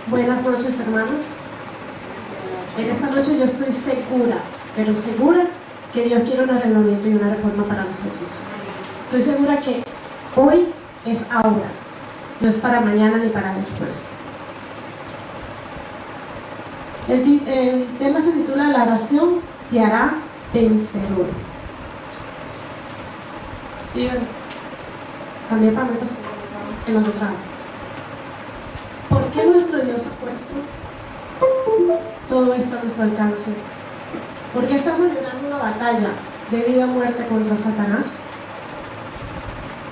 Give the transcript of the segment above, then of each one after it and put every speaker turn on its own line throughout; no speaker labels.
Buenas noches, hermanos. En esta noche yo estoy segura, pero segura, que Dios quiere un arreglamiento y una reforma para nosotros. Estoy segura que hoy es ahora, no es para mañana ni para después. El tema se titula La oración te hará vencedor. Steven, también para mí en los detrás. ¿Por qué nuestro Dios ha puesto todo esto a nuestro alcance? ¿Por qué estamos librando una batalla de vida o muerte contra Satanás?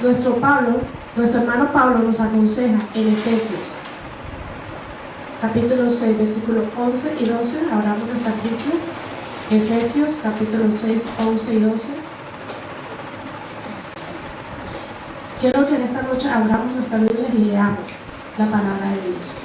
Nuestro hermano Pablo nos aconseja en Efesios capítulo 6, versículos 11 y 12. Abramos nuestra Biblia. Efesios capítulo 6, 11 y 12. Quiero que en esta noche abramos nuestra Biblia y leamos la palabra de Dios.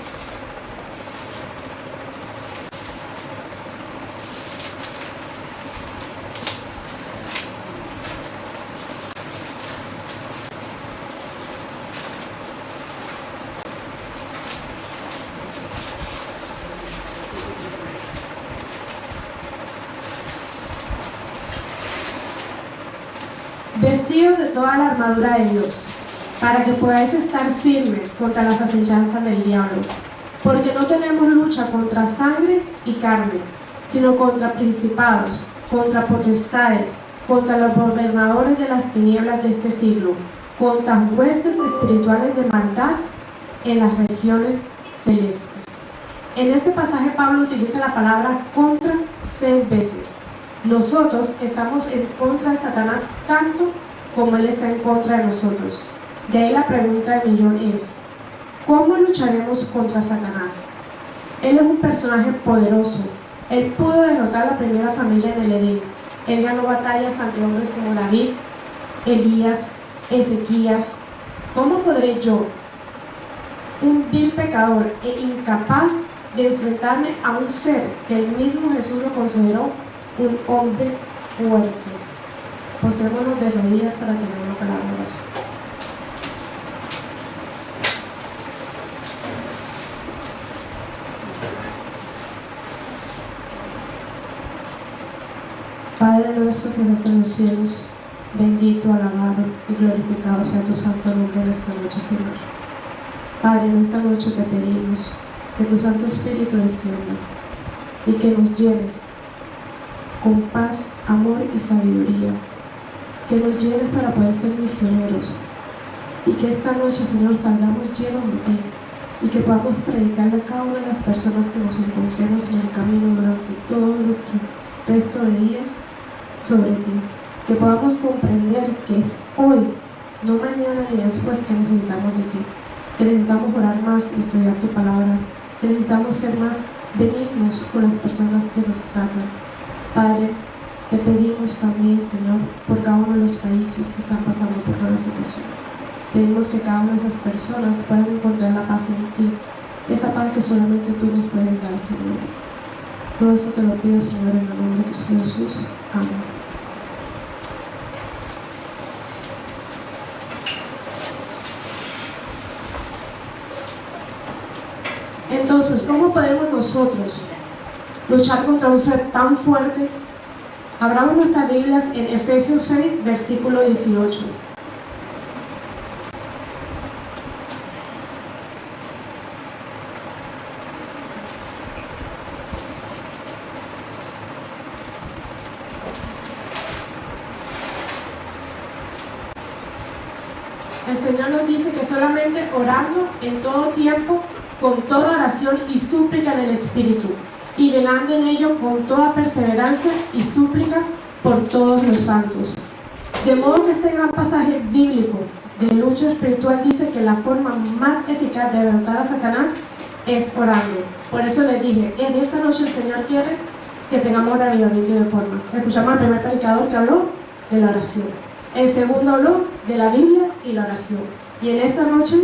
Vestidos de toda la armadura de Dios, para que podáis estar firmes contra las acechanzas del diablo, porque no tenemos lucha contra sangre y carne, sino contra principados, contra potestades, contra los gobernadores de las tinieblas de este siglo, contra huestes espirituales de maldad en las regiones celestes. En este pasaje Pablo utiliza la palabra contra 6 veces. Nosotros estamos en contra de Satanás tanto como él está en contra de nosotros. De ahí la pregunta del millón es: ¿cómo lucharemos contra Satanás? Él es un personaje poderoso. Él pudo derrotar a la primera familia en el Edén. Él ganó batallas ante hombres como David, Elías, Ezequías. ¿Cómo podré yo, un vil pecador e incapaz de enfrentarme a un ser que el mismo Jesús lo consideró un hombre fuerte? Postrémonos de rodillas para tener una palabra de oración. Padre nuestro que estás en los cielos, bendito, alabado y glorificado sea tu santo nombre en esta noche, Señor. Padre, en esta noche te pedimos que tu Santo Espíritu descienda y que nos llenes con paz, amor y sabiduría, que nos llenes para poder ser misioneros y que esta noche, Señor, salgamos llenos de ti y que podamos predicarle a cada una de las personas que nos encontremos en el camino durante todo nuestro resto de días sobre ti, que podamos comprender que es hoy, no mañana ni después, que necesitamos de ti, que necesitamos orar más y estudiar tu palabra, que necesitamos ser más benignos con las personas que nos tratan. Padre, te pedimos también, Señor, por cada uno de los países que están pasando por una situación. Pedimos que cada una de esas personas puedan encontrar la paz en ti, esa paz que solamente tú nos puedes dar, Señor. Todo esto te lo pido, Señor, en el nombre de Cristo Jesús. Amén. Entonces, ¿cómo podemos nosotros luchar contra un ser tan fuerte? Abramos nuestras Biblias en Efesios 6, versículo 18. El Señor nos dice que solamente orando en todo tiempo, con toda oración y súplica en el Espíritu, y velando en ello con toda perseverancia y súplica por todos los santos. De modo que este gran pasaje bíblico de lucha espiritual dice que la forma más eficaz de derrotar a Satanás es orando. Por eso les dije, en esta noche el Señor quiere que tengamos avivamiento de forma. Escuchamos al primer predicador que habló de la oración. El segundo habló de la Biblia y la oración. Y en esta noche,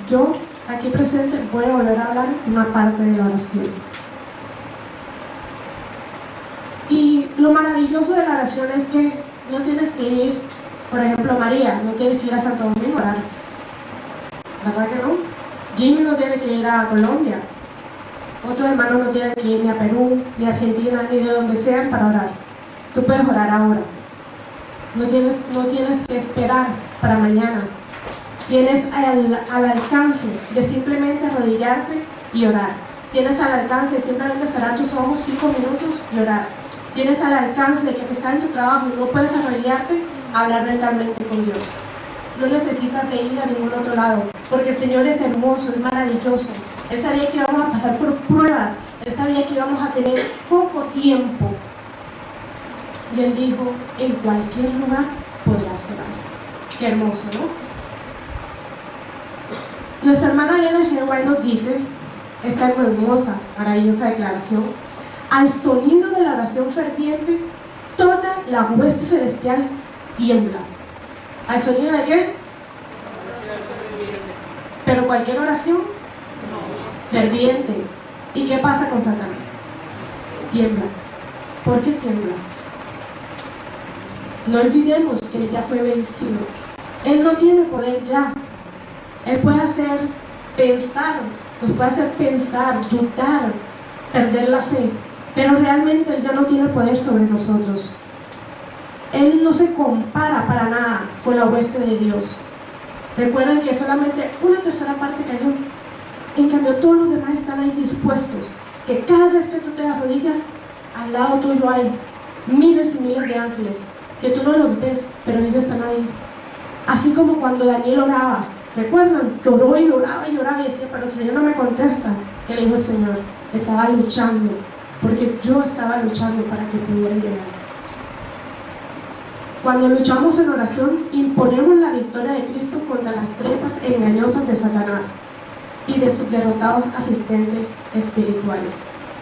yo aquí presente voy a volver a hablar una parte de la oración. Y lo maravilloso de la oración es que no tienes que ir, por ejemplo, María, no tienes que ir a Santo Domingo a orar. ¿Verdad que no? Jimmy no tiene que ir a Colombia. Otros hermanos no tienen que ir ni a Perú, ni a Argentina, ni de donde sean para orar. Tú puedes orar ahora. No tienes que esperar para mañana. Tienes al alcance de simplemente arrodillarte y orar. Tienes al alcance de simplemente cerrar tus ojos 5 minutos y orar. Tienes al alcance de que si estás en tu trabajo y no puedes arrodillarte, hablar mentalmente con Dios. No necesitas de ir a ningún otro lado, porque el Señor es hermoso, es maravilloso. Él sabía que íbamos a pasar por pruebas, Él sabía que íbamos a tener poco tiempo. Y Él dijo, en cualquier lugar podrás orar. Qué hermoso, ¿no? Nuestra hermana Elena G. White nos dice, esta hermosa, maravillosa declaración: al sonido de la oración ferviente, toda la hueste celestial tiembla. ¿Al sonido de qué? Pero cualquier oración ferviente. ¿Y qué pasa con Satanás? Tiembla. ¿Por qué tiembla? No olvidemos que Él ya fue vencido. Él no tiene poder ya. Él puede hacer pensar, nos puede hacer pensar, dudar, perder la fe, pero realmente Él ya no tiene poder sobre nosotros. Él no se compara para nada con la hueste de Dios. Recuerden que solamente una tercera parte cayó. En cambio, todos los demás están ahí dispuestos. Que cada vez que tú te arrodillas, al lado tuyo hay miles y miles de ángeles. Que tú no los ves, pero ellos están ahí. Así como cuando Daniel oraba. ¿Recuerdan? Que oró y oraba y oraba y decía, pero el Señor no me contesta. ¿Qué le dijo el Señor? Estaba luchando, porque yo estaba luchando para que pudiera llegar. Cuando luchamos en oración, imponemos la victoria de Cristo contra las trepas engañosas de Satanás y de sus derrotados asistentes espirituales.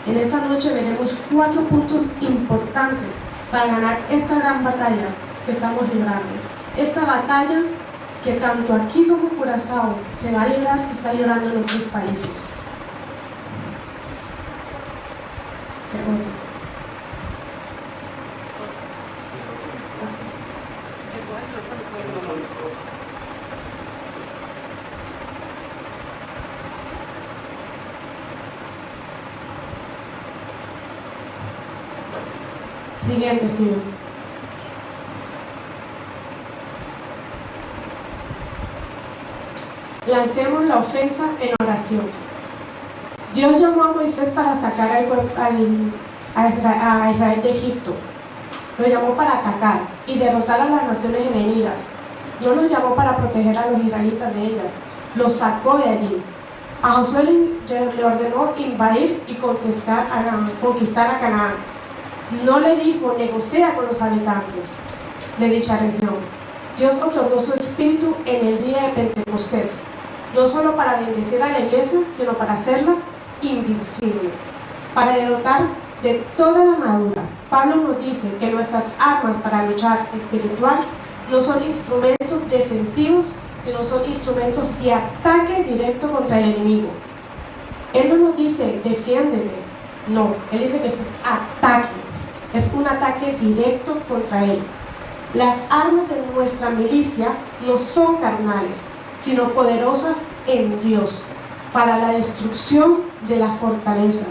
En esta noche veremos 4 puntos importantes para ganar esta gran batalla que estamos librando. Esta batalla que tanto aquí como en Curazao se va a librar, se está librando en otros países. Siguiente, sigue. Lancemos la ofensa en oración. Dios llamó a Moisés para sacar a Israel de Egipto. Lo llamó para atacar y derrotar a las naciones enemigas. No lo llamó para proteger a los israelitas de ellas. Los sacó de allí. A Josué le ordenó invadir y conquistar a Canaán. No le dijo, negocia con los habitantes de dicha región. Dios otorgó su espíritu en el día de Pentecostés, no solo para bendecir a la iglesia, sino para hacerla invencible, para derrotar de toda la armadura. Pablo nos dice que nuestras armas para luchar espiritual no son instrumentos defensivos, sino son instrumentos de ataque directo contra el enemigo. Él no nos dice, defiéndete. No, Él dice que es ataque. Es un ataque directo contra Él. Las armas de nuestra milicia no son carnales, sino poderosas en Dios, para la destrucción de las fortalezas,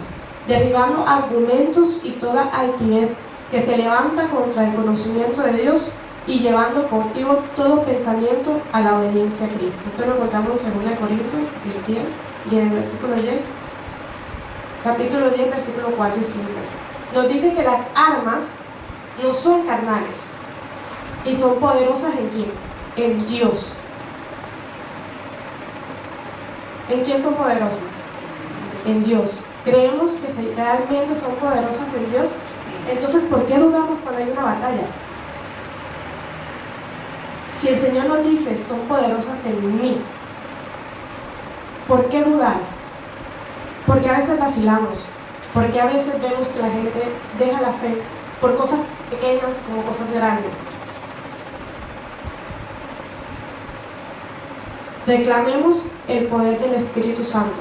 derribando argumentos y toda altivez que se levanta contra el conocimiento de Dios y llevando cautivo todo pensamiento a la obediencia a Cristo. Esto lo encontramos en 2 Corintios 10, y en el versículo 10, capítulo 10, versículo 4 y 5. Nos dice que las armas no son carnales y son poderosas ¿en quién? En Dios. ¿En quién son poderosas? En Dios. ¿Creemos que realmente son poderosas en Dios? Entonces, ¿por qué dudamos cuando hay una batalla? Si el Señor nos dice, son poderosas en mí, ¿por qué dudar? Porque a veces vacilamos, porque a veces vemos que la gente deja la fe por cosas pequeñas como cosas grandes. Reclamemos el poder del Espíritu Santo.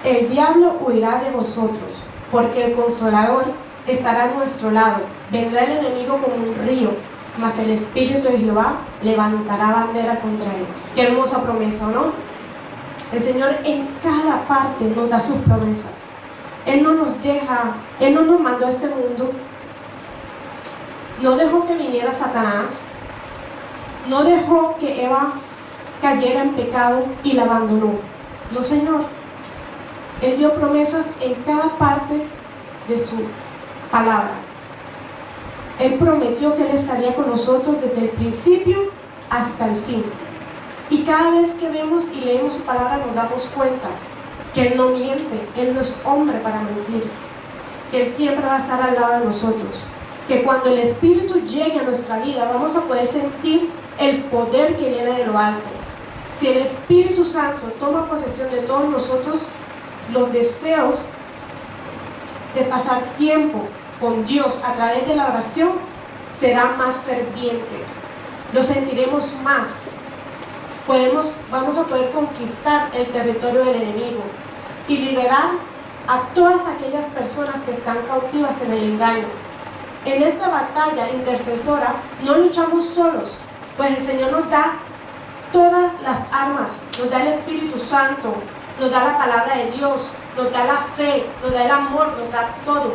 El diablo huirá de vosotros, porque el Consolador estará a nuestro lado. Vendrá el enemigo como un río, mas el Espíritu de Jehová levantará bandera contra él. Qué hermosa promesa, ¿o no? El Señor en cada parte nos da sus promesas. Él no nos deja, Él no nos mandó a este mundo. No dejó que viniera Satanás. No dejó que Eva cayera en pecado y la abandonó. No, Señor. Él dio promesas en cada parte de su palabra. Él prometió que Él estaría con nosotros desde el principio hasta el fin. Y cada vez que vemos y leemos su palabra nos damos cuenta que Él no miente, Él no es hombre para mentir, que Él siempre va a estar al lado de nosotros, que cuando el Espíritu llegue a nuestra vida vamos a poder sentir el poder que viene de lo alto. Si el Espíritu Santo toma posesión de todos nosotros, los deseos de pasar tiempo con Dios a través de la oración será más ferviente, lo sentiremos más. Vamos a poder conquistar el territorio del enemigo y liberar a todas aquellas personas que están cautivas en el engaño. En esta batalla intercesora no luchamos solos, pues el Señor nos da todas las armas, nos da el Espíritu Santo, nos da la palabra de Dios, nos da la fe, nos da el amor, nos da todo.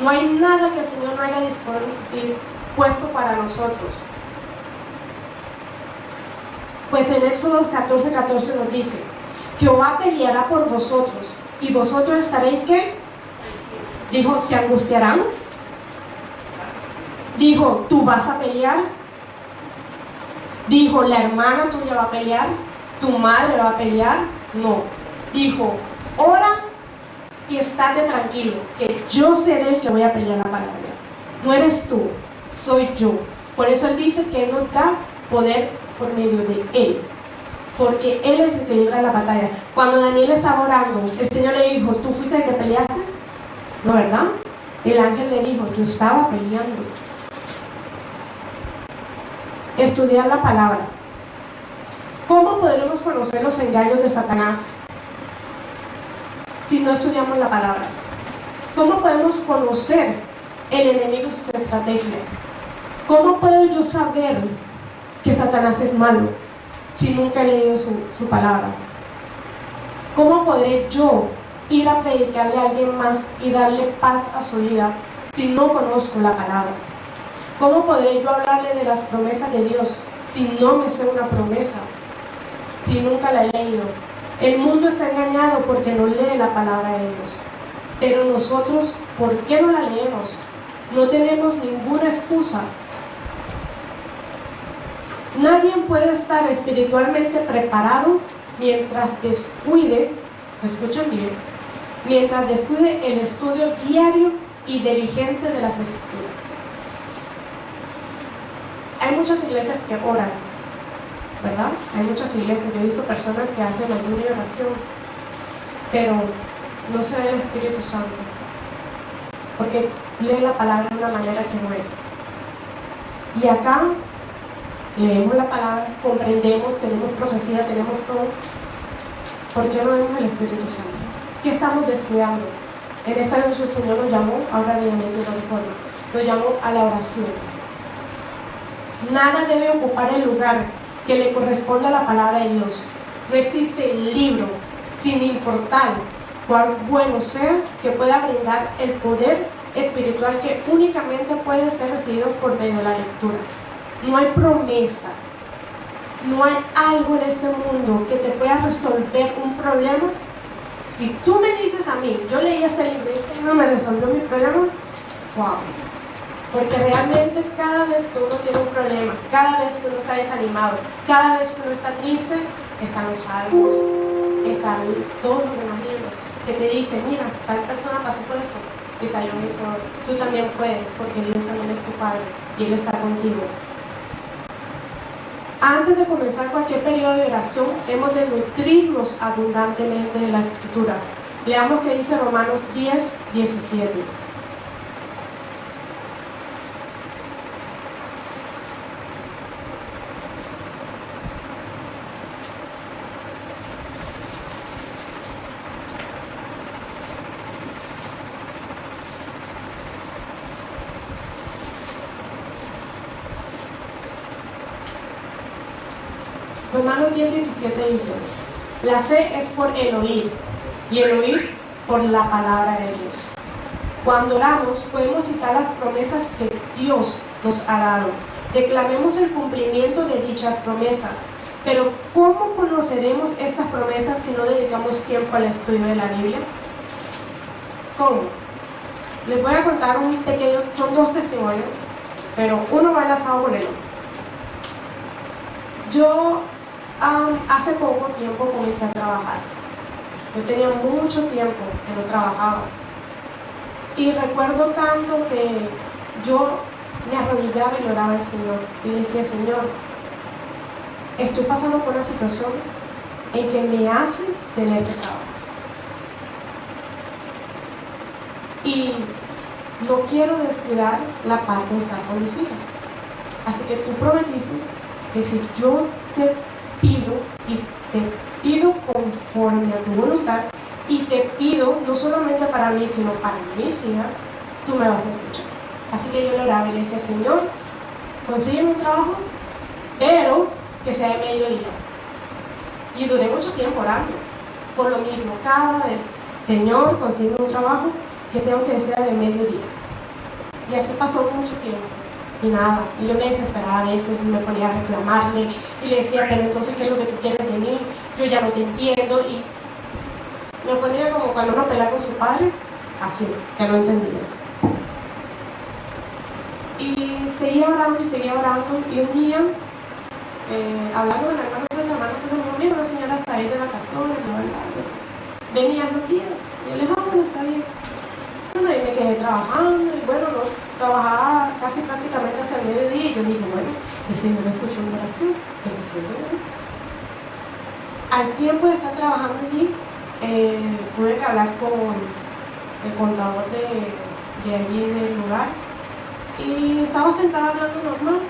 No hay nada que el Señor no haya dispuesto para nosotros. Pues en Éxodo 14:14 nos dice: Jehová peleará por vosotros, y vosotros estaréis, ¿qué? Dijo, ¿se angustiarán? Dijo, ¿tú vas a pelear? Dijo, ¿la hermana tuya va a pelear? ¿Tu madre va a pelear? No. Dijo, ora y estate tranquilo, que yo seré el que voy a pelear la batalla. No eres tú, soy yo. Por eso Él dice que Él nos da poder por medio de Él, porque Él es el que libra la batalla. Cuando Daniel estaba orando, el Señor le dijo, ¿tú fuiste el que peleaste? No, ¿verdad? El ángel le dijo, yo estaba peleando. Estudiar la palabra. ¿Cómo podremos conocer los engaños de Satanás si no estudiamos la palabra? ¿Cómo podemos conocer el enemigo y sus estrategias? ¿Cómo puedo yo saber que Satanás es malo si nunca he leído su palabra? ¿Cómo podré yo ir a predicarle a alguien más y darle paz a su vida si no conozco la palabra? ¿Cómo podré yo hablarle de las promesas de Dios si no me sé una promesa, si nunca la he leído? El mundo está engañado porque no lee la palabra de Dios. Pero nosotros, ¿por qué no la leemos? No tenemos ninguna excusa. Nadie puede estar espiritualmente preparado mientras descuide, ¿me escuchan bien? Mientras descuide el estudio diario y diligente de las Escrituras. Hay muchas iglesias que oran, ¿verdad? Hay muchas iglesias, yo he visto personas que hacen ayuno y oración, pero no se ve el Espíritu Santo, porque leen la palabra de una manera que no es. Y acá leemos la palabra, comprendemos, tenemos profecía, tenemos todo. ¿Por qué no vemos el Espíritu Santo? ¿Qué estamos descuidando? En esta noche el Señor nos llamó a un avivamiento de una reforma, nos llamó a la oración. Nada debe ocupar el lugar que le corresponde a la palabra de Dios. No existe libro, sin importar cuán bueno sea, que pueda brindar el poder espiritual que únicamente puede ser recibido por medio de la lectura. No hay promesa, no hay algo en este mundo que te pueda resolver un problema. Si tú me dices a mí, yo leí este libro y este libro me resolvió mi problema, wow. Porque realmente cada vez que uno tiene un problema, cada vez que uno está desanimado, cada vez que uno está triste, están los salmos, están todos los demás libros que te dicen, mira, tal persona pasó por esto y salió vencedor. Tú también puedes, porque Dios también es tu Padre y Él está contigo. Antes de comenzar cualquier periodo de oración, hemos de nutrirnos abundantemente de la Escritura. Leamos qué dice Romanos 10:17. Romanos 10:17 dice, La fe es por el oír, y el oír por la palabra de Dios. Cuando oramos, podemos citar las promesas que Dios nos ha dado. Declamemos el cumplimiento de dichas promesas. Pero ¿cómo conoceremos estas promesas si no dedicamos tiempo al estudio de la Biblia? ¿Cómo? Les voy a contar un pequeño, son 2 testimonios, pero uno va enlazado con el otro. Yo hace poco tiempo comencé a trabajar. Yo tenía mucho tiempo que no trabajaba. Y recuerdo tanto que yo me arrodillaba y le oraba al Señor. Y le decía, Señor, estoy pasando por una situación en que me hace tener que trabajar. Y no quiero descuidar la parte de estar con mis hijas. Así que tú prometiste que si yo te pido y te pido conforme a tu voluntad y te pido no solamente para mí sino para mis hijas, tú me vas a escuchar. Así que yo le oraba y le decía, Señor, consígueme un trabajo, pero que sea de mediodía. Y duré mucho tiempo orando por lo mismo, cada vez, Señor, consígueme un trabajo que sea de mediodía. Y así pasó mucho tiempo. Y nada, y yo me desesperaba a veces y me ponía a reclamarle y le decía, pero entonces, ¿qué es lo que tú quieres de mí? Yo ya no te entiendo. Y me ponía como cuando uno pelea con su padre, así, que no entendía. Y seguía orando, y un día, hablando con hermanos de hermanos, se me dijo, mira, una señora está ahí de vacaciones, venían los días. Y yo le dije, bueno, está bien. Bueno, y me quedé trabajando, y bueno, no, trabajaba casi prácticamente hasta el mediodía, y yo dije, bueno, el Señor escuchó mi oración, Al tiempo de estar trabajando allí, tuve que hablar con el contador de allí del lugar, y estaba sentada hablando normal.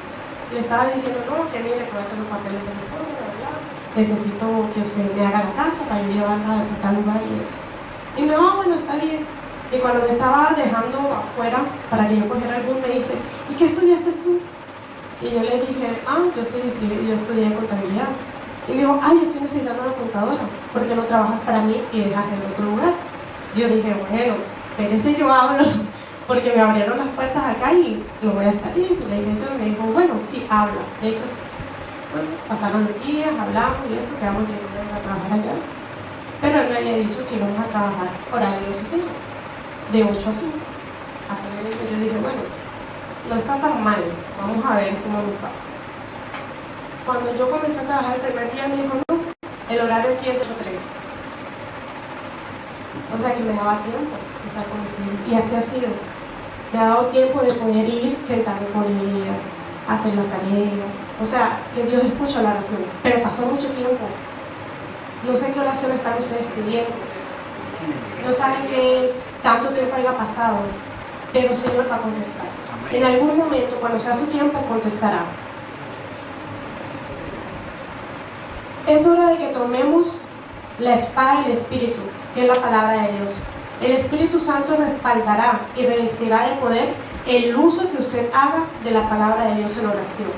Le estaba diciendo, no, que mire, que voy a hacer los papeles de mi pueblo, ¿verdad? Necesito que usted me haga la carta para yo llevarla a tal lugar y eso. Y me dijo, bueno, está bien. Y cuando me estaba dejando afuera para que yo cogiera el bus, me dice, ¿y qué estudiaste tú? Y yo le dije, yo estudié contabilidad. Y me dijo, estoy necesitando una contadora, porque no trabajas para mí y dejas en otro lugar. Yo dije, bueno, pero yo hablo, porque me abrieron las puertas acá y no voy a salir. Y le dije, entonces me dijo, bueno, sí, habla. Me dijo, bueno, pasaron los días, hablamos y eso, quedamos que íbamos a trabajar allá. Pero él me había dicho que íbamos a trabajar horario de oficina, de 8 a 5. Así que yo dije, bueno, no está tan mal, vamos a ver cómo nos va. Cuando yo comencé a trabajar el primer día, me dijo, no, el horario aquí es de 8 a 3. O sea que me daba tiempo de estar con mis hijos. Y así ha sido. Me ha dado tiempo de poder ir, sentarme con ellas, hacer la tarea. O sea, que Dios escucha la oración. Pero pasó mucho tiempo. No sé qué oración están ustedes pidiendo. No saben qué tanto tiempo haya pasado. Pero el Señor va a contestar. En algún momento, cuando sea su tiempo, contestará. Es hora de que tomemos la espada del Espíritu, que es la palabra de Dios. El Espíritu Santo respaldará y revestirá de poder el uso que usted haga de la palabra de Dios en oración.